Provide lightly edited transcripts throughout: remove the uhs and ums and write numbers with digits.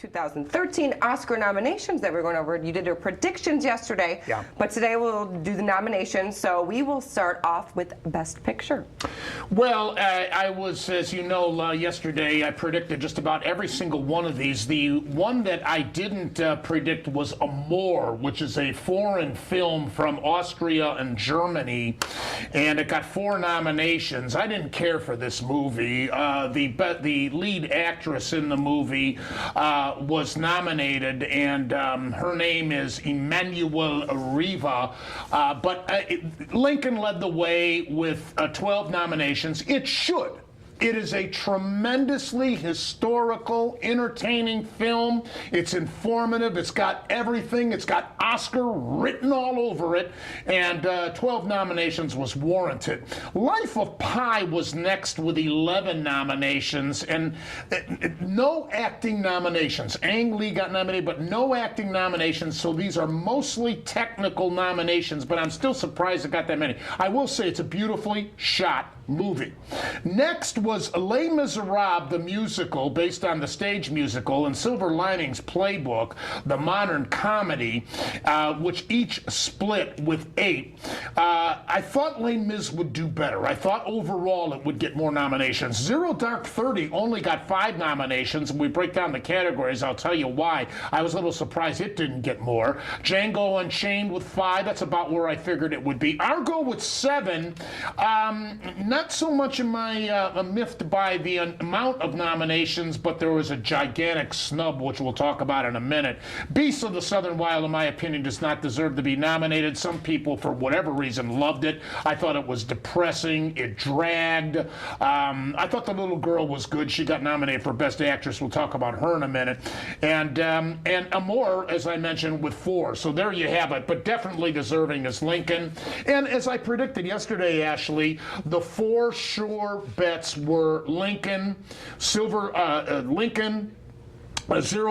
2013 Oscar nominations that we're going over. You did your predictions yesterday, Yeah. but today we'll do the nominations. So we will start off with Best Picture. Well, I was, as you know, yesterday I predicted just about every single one of these. The one that I didn't predict was Amor, which is a foreign film from Austria and Germany, and it got 4 nominations. I didn't care for this movie. The lead actress in the movie was nominated, and her name is Emmanuel Riva, but Lincoln led the way with 12 nominations. It should. It is a tremendously historical, entertaining film. It's informative. It's got everything. It's got Oscar written all over it. And 12 nominations was warranted. Life of Pi was next with 11 nominations. And no acting nominations. Ang Lee got nominated, but no acting nominations. So these are mostly technical nominations. But I'm still surprised it got that many. I will say it's a beautifully shot movie. Next was Les Miserables, the musical, based on the stage musical, and Silver Linings Playbook, the modern comedy, which each split with 8. I thought Les Mis would do better. I thought overall it would get more nominations. Zero Dark 30 only got 5 nominations. When we break down the categories, I'll tell you why. I was a little surprised it didn't get more. Django Unchained with 5. That's about where I figured it would be. Argo with 7. Not so much am I miffed by the amount of nominations, but there was a gigantic snub, which we'll talk about in a minute. Beasts of the Southern Wild, in my opinion, does not deserve to be nominated. Some people, for whatever reason, loved it. I thought it was depressing. It dragged. I thought the little girl was good. She got nominated for Best Actress. We'll talk about her in a minute. And Amor, as I mentioned, with 4. So there you have it. But definitely deserving is Lincoln. And as I predicted yesterday, Ashley, the 4 sure bets were Lincoln, Zero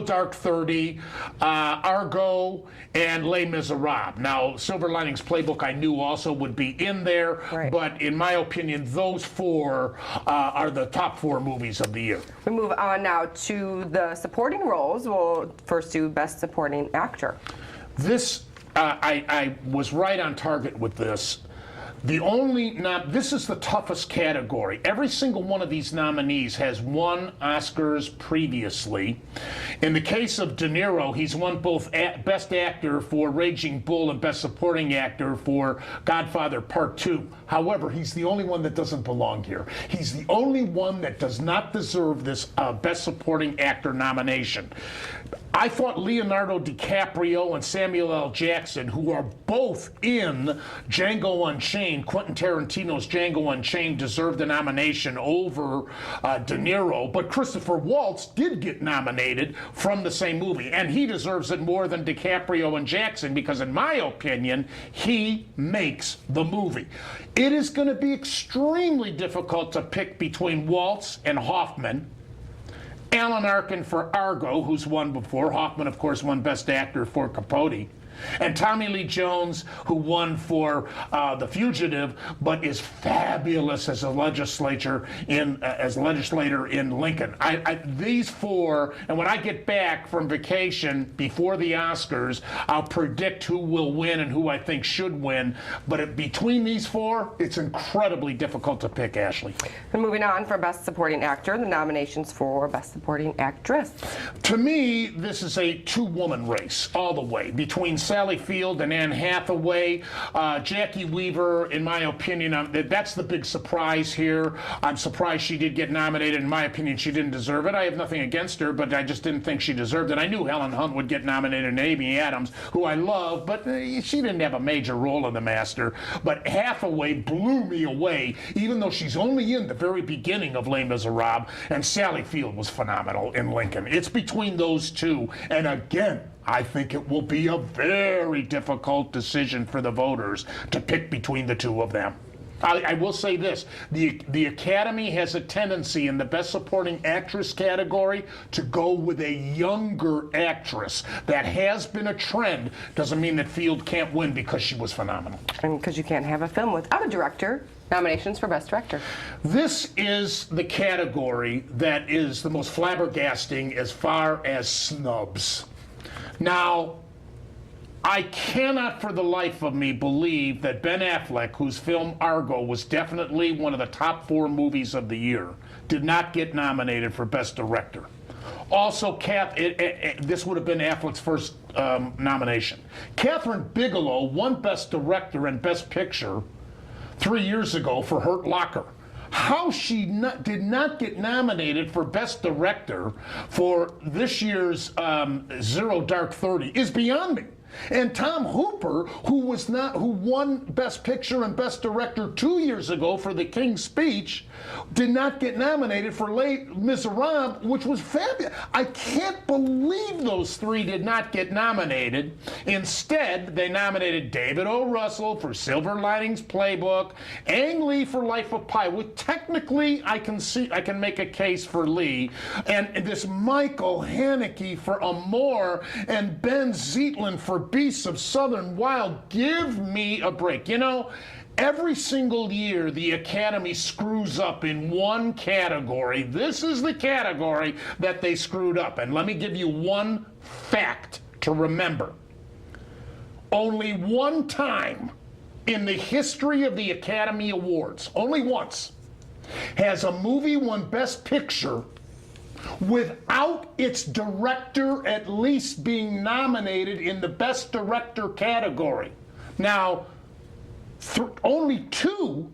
Dark 30, Argo, and Les Miserables. Now, Silver Linings Playbook I knew also would be in there, right, but in my opinion, those 4 are the top 4 movies of the year. We move on now to the supporting roles. We'll first do Best Supporting Actor. This, I was right on target with this. This is the toughest category. Every single one of these nominees has won Oscars previously. In the case of De Niro, he's won both Best Actor for Raging Bull and Best Supporting Actor for Godfather Part 2. However, he's the only one that doesn't belong here. He's the only one that does not deserve this Best Supporting Actor nomination. I thought Leonardo DiCaprio and Samuel L. Jackson, who are both in Django Unchained, Quentin Tarantino's Django Unchained, deserved the nomination over De Niro. But Christopher Waltz did get nominated from the same movie, and he deserves it more than DiCaprio and Jackson because, in my opinion, he makes the movie. It is going to be extremely difficult to pick between Waltz and Hoffman. Alan Arkin for Argo, who's won before. Hoffman, of course, won Best Actor for Capote. And Tommy Lee Jones, who won for The Fugitive, but is fabulous as a legislator in Lincoln. These 4, and when I get back from vacation before the Oscars, I'll predict who will win and who I think should win. But between these 4, it's incredibly difficult to pick, Ashley. And moving on for Best Supporting Actor, the nominations for Best Supporting Actress. To me, this is a 2-woman race all the way between Sally Field and Anne Hathaway. Jackie Weaver, in my opinion, that's the big surprise here. I'm surprised she did get nominated. In my opinion, she didn't deserve it. I have nothing against her, but I just didn't think she deserved it. I knew Helen Hunt would get nominated, and Amy Adams, who I love, but she didn't have a major role in The Master. But Hathaway blew me away, even though she's only in the very beginning of Les Miserables, and Sally Field was phenomenal in Lincoln. It's between those 2, and again, I think it will be a very difficult decision for the voters to pick between the 2 of them. I will say this. The Academy has a tendency in the Best Supporting Actress category to go with a younger actress. That has been a trend. Doesn't mean that Field can't win because she was phenomenal. And because you can't have a film without a director. Nominations for Best Director. This is the category that is the most flabbergasting as far as snubs. Now, I cannot for the life of me believe that Ben Affleck, whose film Argo was definitely one of the top 4 movies of the year, did not get nominated for Best Director. Also, this would have been Affleck's first nomination. Catherine Bigelow won Best Director and Best Picture 3 years ago for Hurt Locker. How she did not get nominated for Best Director for this year's Zero Dark 30 is beyond me. And Tom Hooper, who won Best Picture and Best Director 2 years ago for The King's Speech, did not get nominated for Les Miserables, which was fabulous. I can't believe those 3 did not get nominated. Instead, they nominated David O. Russell for Silver Linings Playbook, Ang Lee for Life of Pi, which technically I can make a case for Lee, and this Michael Haneke for Amour, and Ben Zeitlin for Beasts of Southern Wild. Give me a break. You know, every single year the Academy screws up in one category. This is the category that they screwed up. And let me give you one fact to remember. Only one time in the history of the Academy Awards, only once, has a movie won Best Picture without its director at least being nominated in the Best Director category. Now, only 2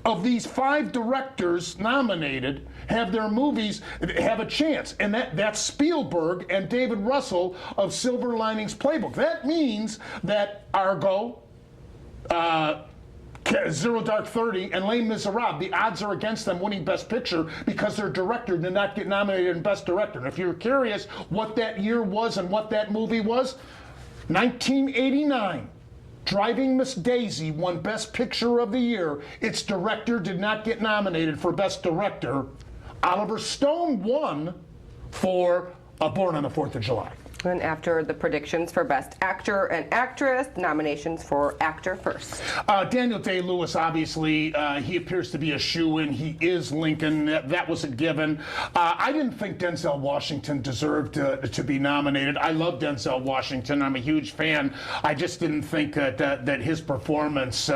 of these 5 directors nominated have their movies have a chance, and that's Spielberg and David Russell of Silver Linings Playbook. That means that Argo, Zero Dark 30, and Les Miserables, the odds are against them winning Best Picture because their director did not get nominated in Best Director. And if you're curious what that year was and what that movie was, 1989, Driving Miss Daisy won Best Picture of the Year. Its director did not get nominated for Best Director. Oliver Stone won for Born on the 4th of July. And after the predictions for Best Actor and Actress, nominations for Actor first. Daniel Day-Lewis, obviously, he appears to be a shoo-in. He is Lincoln. That was a given. I didn't think Denzel Washington deserved to be nominated. I love Denzel Washington. I'm a huge fan. I just didn't think that his performance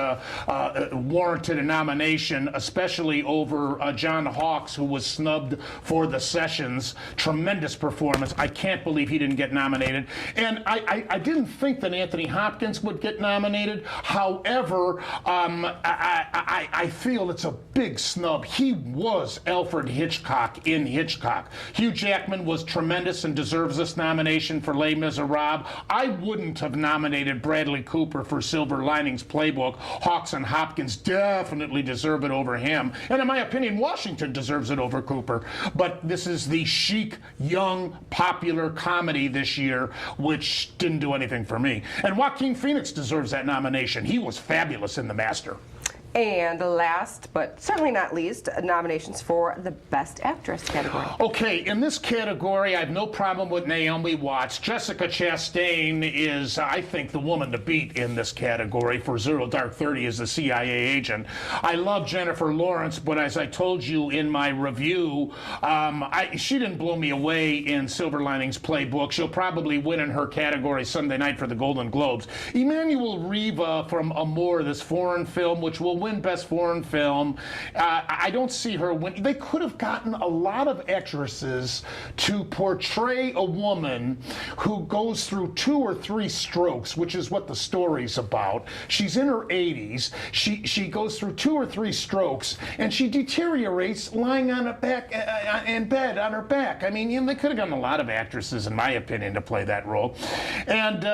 warranted a nomination, especially over John Hawkes, who was snubbed for The Sessions. Tremendous performance. I can't believe he didn't get nominated. And I didn't think that Anthony Hopkins would get nominated. However, I feel it's a big snub. He was Alfred Hitchcock in Hitchcock. Hugh Jackman was tremendous and deserves this nomination for Les Miserables. I wouldn't have nominated Bradley Cooper for Silver Linings Playbook. Hawkes and Hopkins definitely deserve it over him. And in my opinion, Washington deserves it over Cooper. But this is the chic, young, popular comedy this year, which didn't do anything for me. And Joaquin Phoenix deserves that nomination. He was fabulous in The Master. And last, but certainly not least, nominations for the Best Actress category. Okay, in this category, I have no problem with Naomi Watts. Jessica Chastain is, I think, the woman to beat in this category for Zero Dark 30 as the CIA agent. I love Jennifer Lawrence, but as I told you in my review, she didn't blow me away in Silver Linings Playbook. She'll probably win in her category Sunday night for the Golden Globes. Emmanuel Riva from Amour, this foreign film, which will win Best Foreign Film. I don't see her win. They could have gotten a lot of actresses to portray a woman who goes through 2 or 3 strokes, which is what the story's about. She's in her 80s. She goes through 2 or 3 strokes, and she deteriorates lying on her back in bed on her back. I mean, they could have gotten a lot of actresses, in my opinion, to play that role. And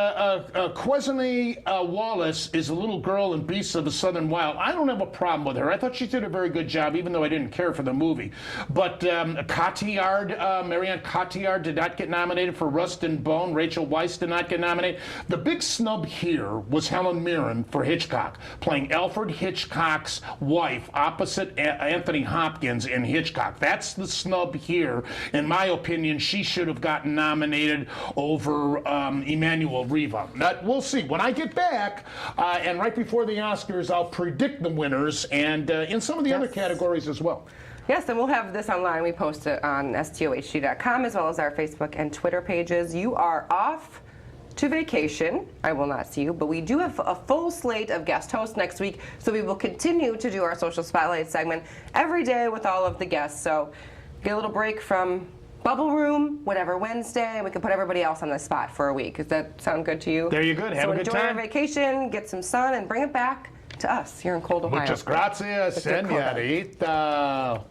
Quesney Wallace is a little girl in Beasts of the Southern Wild. I don't have a problem with her. I thought she did a very good job, even though I didn't care for the movie. But Marianne Cotillard did not get nominated for Rust and Bone. Rachel Weisz did not get nominated. The big snub here was Helen Mirren for Hitchcock, playing Alfred Hitchcock's wife opposite Anthony Hopkins in Hitchcock. That's the snub here. In my opinion, she should have gotten nominated over Emmanuel Riva. We'll see. When I get back, and right before the Oscars, I'll predict the winners, and in some of the other categories as well. Yes, and we'll have this online. We post it on stohd.com as well as our Facebook and Twitter pages. You are off to vacation. I will not see you, but we do have a full slate of guest hosts next week, so we will continue to do our social spotlight segment every day with all of the guests. So get a little break from Bubble Room, whatever, Wednesday, and we can put everybody else on the spot for a week. Does that sound good to you? There you go. Have a good time. So enjoy your vacation, get some sun, and bring it back to us here in cold Ohio. Muchas gracias, señorita.